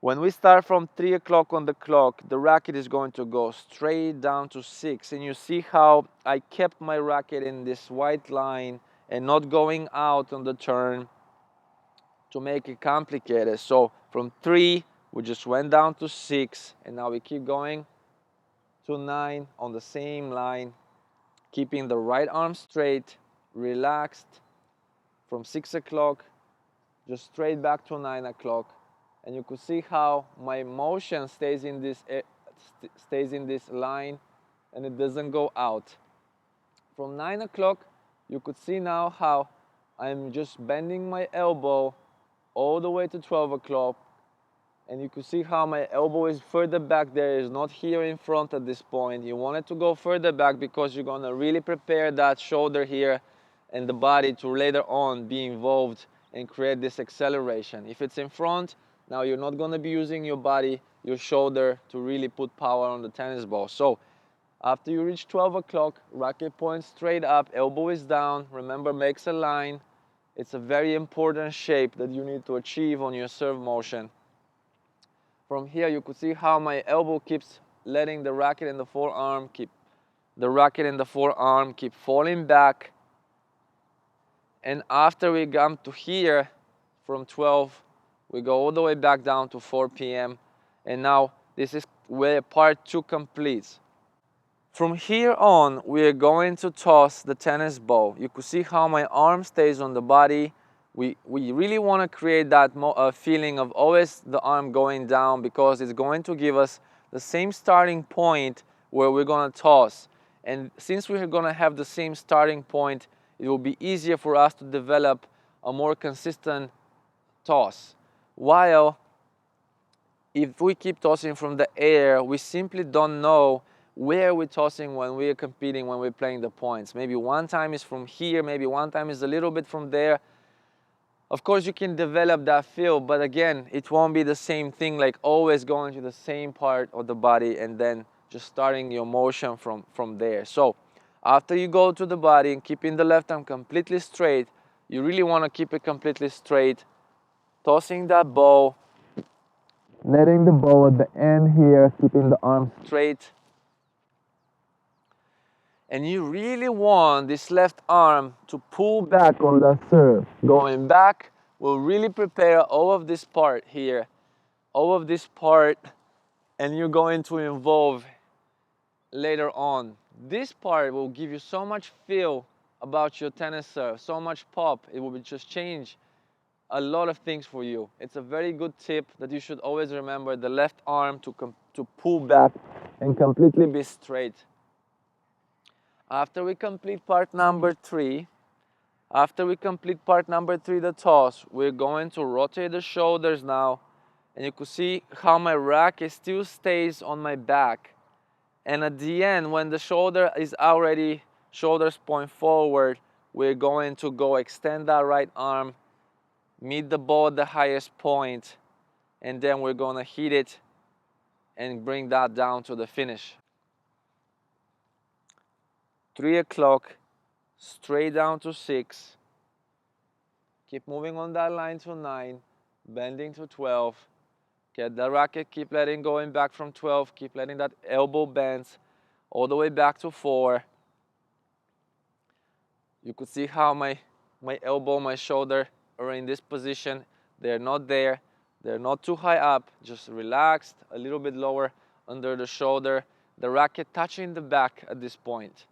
When we start from 3 o'clock on the clock, the racket is going to go straight down to 6. And you see how I kept my racket in this white line and not going out on the turn to make it complicated. So from 3, we just went down to 6, and now we keep going to 9 on the same line, keeping the right arm straight, relaxed. From 6 o'clock, just straight back to 9 o'clock. And you could see how my motion stays in this line, and it doesn't go out. From 9 o'clock, you could see now how I'm just bending my elbow all the way to 12 o'clock, and you could see how my elbow is further back there, is not here in front at this point. You want it to go further back because you're gonna really prepare that shoulder here and the body to later on be involved and create this acceleration. If it's in front, now you're not gonna be using your body, your shoulder to really put power on the tennis ball. So after you reach 12 o'clock, racket point straight up, elbow is down. Remember, makes a line. It's a very important shape that you need to achieve on your serve motion. From here, you could see how my elbow keeps letting the racket in the forearm, keep falling back. And after we come to here, from 12, we go all the way back down to 4 p.m. And now this is where part 2 completes. From here on, we are going to toss the tennis ball. You could see how my arm stays on the body. We really want to create that feeling of always the arm going down, because it's going to give us the same starting point where we're going to toss. And since we're going to have the same starting point, it will be easier for us to develop a more consistent toss. While if we keep tossing from the air, we simply don't know where we're tossing when we're competing, when we're playing the points. Maybe one time is from here, maybe one time is a little bit from there. Of course, you can develop that feel, but again, it won't be the same thing like always going to the same part of the body and then just starting your motion from there. So after you go to the body and keeping the left arm completely straight, you really want to keep it completely straight, tossing that ball, letting the ball at the end here, keeping the arm straight. And you really want this left arm to pull back on that serve. Going back will really prepare all of this part here, all of this part, and you're going to involve later on. This part will give you so much feel about your tennis serve, so much pop. It will just change a lot of things for you. It's a very good tip that you should always remember, the left arm to pull back and completely be straight. After we complete part number 3, the toss, we're going to rotate the shoulders now, and you can see how my racket still stays on my back. And at the end, when the shoulder is already, shoulders point forward, we're going to go extend that right arm, meet the ball at the highest point, and then we're gonna hit it and bring that down to the finish. 3 o'clock, straight down to 6. Keep moving on that line to 9, bending to 12. Get the racket, keep letting going back from 12, keep letting that elbow bend all the way back to 4. You could see how my elbow, my shoulder are in this position. They're not there. They're not too high up, just relaxed, a little bit lower under the shoulder. The racket touching the back at this point.